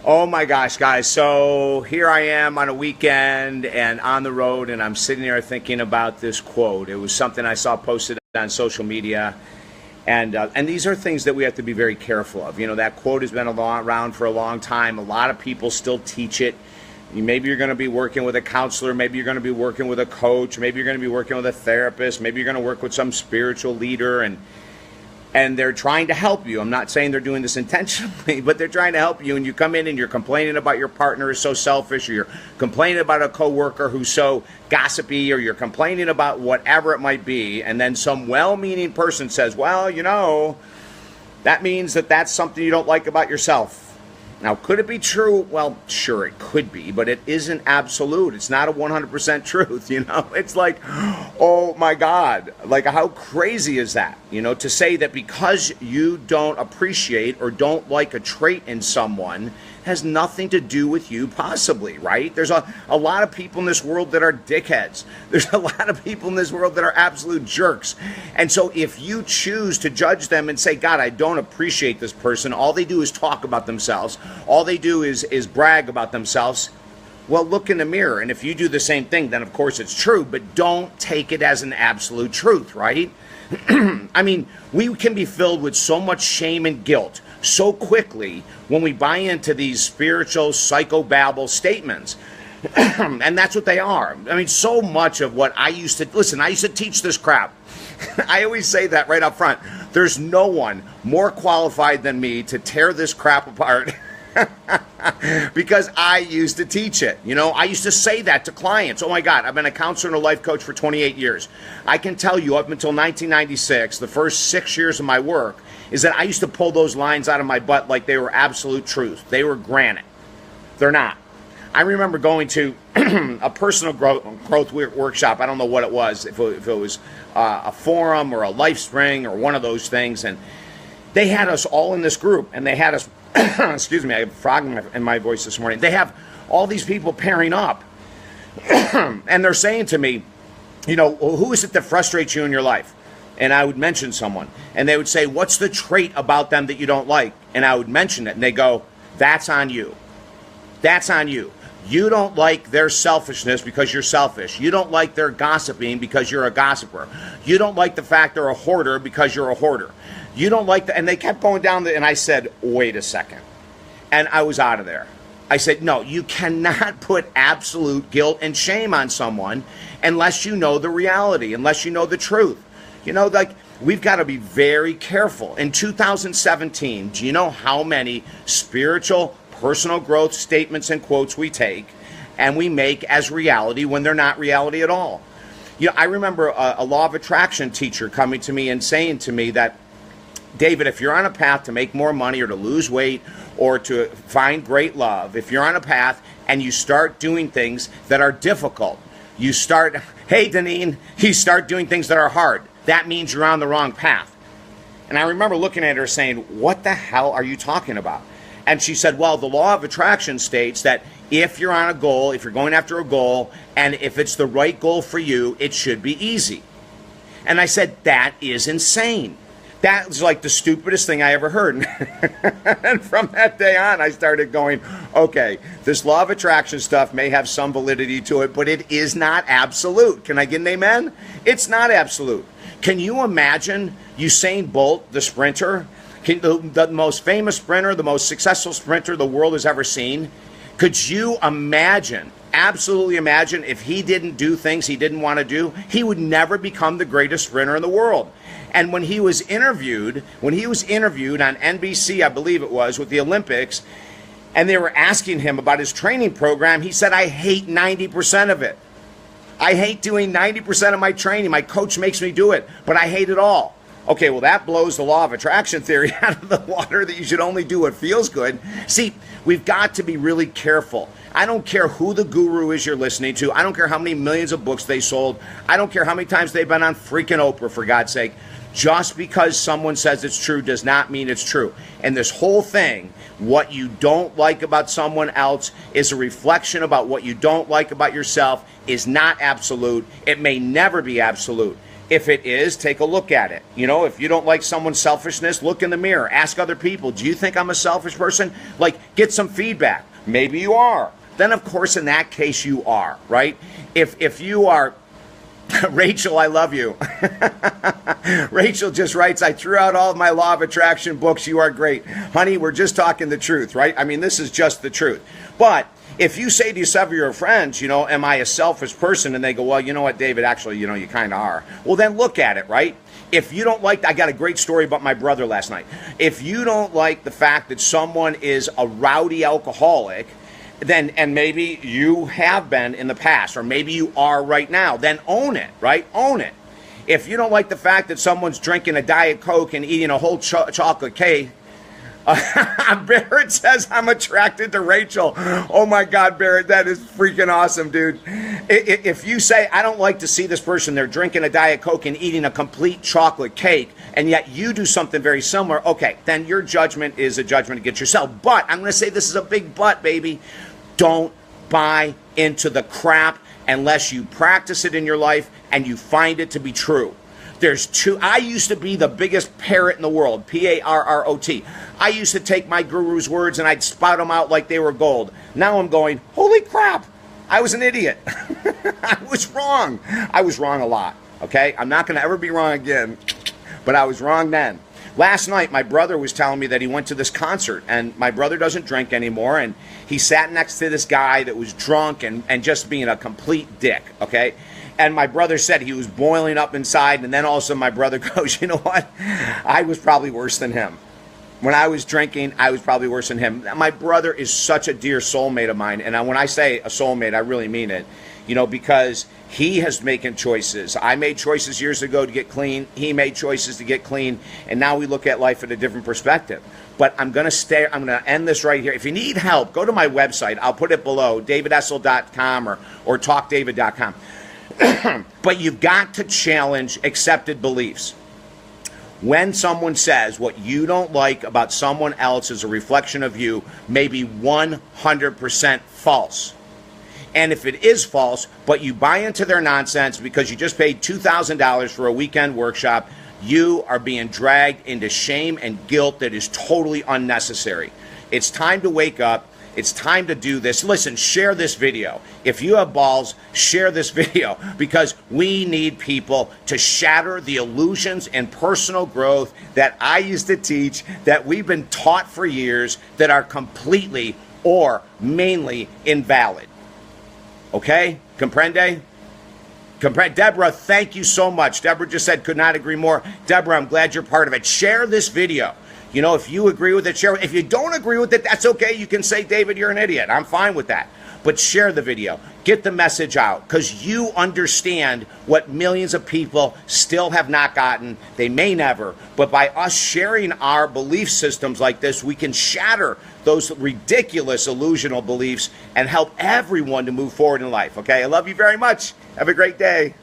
Oh my gosh, guys. So here I am on a weekend and on the road, and I'm sitting there thinking about this quote. It was something I saw posted on social media. And these are things that we have to be very careful of. You know, that quote has been around for a long time. A lot of people still teach it. Maybe you're going to be working with a counselor. Maybe you're going to be working with a coach. Maybe you're going to be working with a therapist. Maybe you're going to work with some spiritual leader. And they're trying to help you. I'm not saying they're doing this intentionally, but they're trying to help you. And you come in and you're complaining about your partner is so selfish, or you're complaining about a coworker who's so gossipy, or you're complaining about whatever it might be. And then some well-meaning person says, well, you know, that means that that's something you don't like about yourself. Now, could it be true? Well, sure, it could be, but it isn't absolute. It's not a 100% truth, you know? It's like, oh my God, like how crazy is that? You know, to say that because you don't appreciate or don't like a trait in someone has nothing to do with you possibly, right? There's a lot of people in this world that are dickheads. There's a lot of people in this world that are absolute jerks. And so if you choose to judge them and say, God, I don't appreciate this person, all they do is talk about themselves, all they do is brag about themselves, well, look in the mirror. And if you do the same thing, then of course it's true, but don't take it as an absolute truth, right? I mean, we can be filled with so much shame and guilt so quickly when we buy into these spiritual psychobabble statements. And that's what they are. I mean, so much of what I used to teach this crap. I always say that right up front. There's no one more qualified than me to tear this crap apart. Because I used to teach it. You know, I used to say that to clients. Oh my God, I've been a counselor and a life coach for 28 years. I can tell you up until 1996, the first 6 years of my work, is that I used to pull those lines out of my butt like they were absolute truth. They were granite. They're not. I remember going to a personal growth workshop. I don't know what it was, if it was a forum or a life spring or one of those things. And they had us all in this group, and they had us, excuse me, I have a frog in my voice this morning. They have all these people pairing up. And they're saying to me, you know, well, who is it that frustrates you in your life? And I would mention someone, and they would say, what's the trait about them that you don't like? And I would mention it, and they go, that's on you. That's on you. You don't like their selfishness because you're selfish. You don't like their gossiping because you're a gossiper. You don't like the fact they're a hoarder because you're a hoarder. You don't like and they kept going down and I said, wait a second. And I was out of there. I said, no, you cannot put absolute guilt and shame on someone unless you know the reality, unless you know the truth. You know, like, we've got to be very careful. In 2017, do you know how many spiritual, personal growth statements and quotes we take and we make as reality when they're not reality at all? You know, I remember a law of attraction teacher coming to me and saying to me that, David, if you're on a path to make more money or to lose weight or to find great love, if you're on a path and you start doing things that are difficult, you start doing things that are hard, that means you're on the wrong path. And I remember looking at her saying, what the hell are you talking about? And she said, well, the law of attraction states that if you're on a goal, if you're going after a goal, and if it's the right goal for you, it should be easy. And I said, that is insane. That was like the stupidest thing I ever heard. And from that day on, I started going, okay, this law of attraction stuff may have some validity to it, but it is not absolute. Can I get an amen? It's not absolute. Can you imagine Usain Bolt, the sprinter, the most famous sprinter, the most successful sprinter the world has ever seen? Could you imagine, absolutely imagine, if he didn't do things he didn't want to do, he would never become the greatest sprinter in the world. And when he was interviewed on NBC, I believe it was, with the Olympics, and they were asking him about his training program, he said, I hate 90% of it. I hate doing 90% of my training. My coach makes me do it, but I hate it all. Okay, well, that blows the law of attraction theory out of the water, that you should only do what feels good. See, we've got to be really careful. I don't care who the guru is you're listening to. I don't care how many millions of books they sold. I don't care how many times they've been on freaking Oprah, for God's sake. Just because someone says it's true does not mean it's true. And this whole thing, what you don't like about someone else is a reflection about what you don't like about yourself, is not absolute. It may never be absolute. If it is, take a look at it. You know, if you don't like someone's selfishness, look in the mirror. Ask other people, do you think I'm a selfish person? Like, get some feedback. Maybe you are. Then, of course, in that case, you are, right? If you are, Rachel, I love you. Rachel just writes, I threw out all of my law of attraction books. You are great. Honey, we're just talking the truth, right? I mean, this is just the truth. But if you say to yourself or your friends, you know, am I a selfish person? And they go, well, you know what, David, actually, you know, you kind of are. Well, then look at it, right? If you don't like, I got a great story about my brother last night. If you don't like the fact that someone is a rowdy alcoholic, then, and maybe you have been in the past, or maybe you are right now, then own it, right? Own it. If you don't like the fact that someone's drinking a Diet Coke and eating a whole chocolate cake, Barrett says, I'm attracted to Rachel. Oh my God, Barrett, that is freaking awesome, dude. If you say, I don't like to see this person, they're drinking a Diet Coke and eating a complete chocolate cake, and yet you do something very similar, okay, then your judgment is a judgment against yourself. But I'm going to say this is a big but, baby. Don't buy into the crap unless you practice it in your life and you find it to be true. There's two. I used to be the biggest parrot in the world, P-A-R-R-O-T. I used to take my guru's words and I'd spout them out like they were gold. Now I'm going, holy crap, I was an idiot. I was wrong. I was wrong a lot, okay? I'm not going to ever be wrong again, but I was wrong then. Last night, my brother was telling me that he went to this concert, and my brother doesn't drink anymore, and he sat next to this guy that was drunk and just being a complete dick, okay? And my brother said he was boiling up inside, and then all of a sudden my brother goes, you know what? I was probably worse than him. When I was drinking, I was probably worse than him. My brother is such a dear soulmate of mine, and when I say a soulmate, I really mean it, you know, because he has making choices. I made choices years ago to get clean. He made choices to get clean, and now we look at life at a different perspective. But I'm going to end this right here. If you need help, go to my website. I'll put it below, davidessel.com or talkdavid.com. But you've got to challenge accepted beliefs. When someone says what you don't like about someone else is a reflection of you, may be 100% false. And if it is false, but you buy into their nonsense because you just paid $2,000 for a weekend workshop, you are being dragged into shame and guilt that is totally unnecessary. It's time to wake up. It's time to do this. Listen, share this video. If you have balls, share this video, because we need people to shatter the illusions and personal growth that I used to teach, that we've been taught for years, that are completely or mainly invalid. Okay? Comprende? Deborah, thank you so much. Deborah just said, could not agree more. Deborah, I'm glad you're part of it. Share this video. You know, if you agree with it, share it. If you don't agree with it, that's okay. You can say, David, you're an idiot. I'm fine with that. But share the video. Get the message out, because you understand what millions of people still have not gotten. They may never. But by us sharing our belief systems like this, we can shatter those ridiculous illusional beliefs and help everyone to move forward in life. Okay? I love you very much. Have a great day.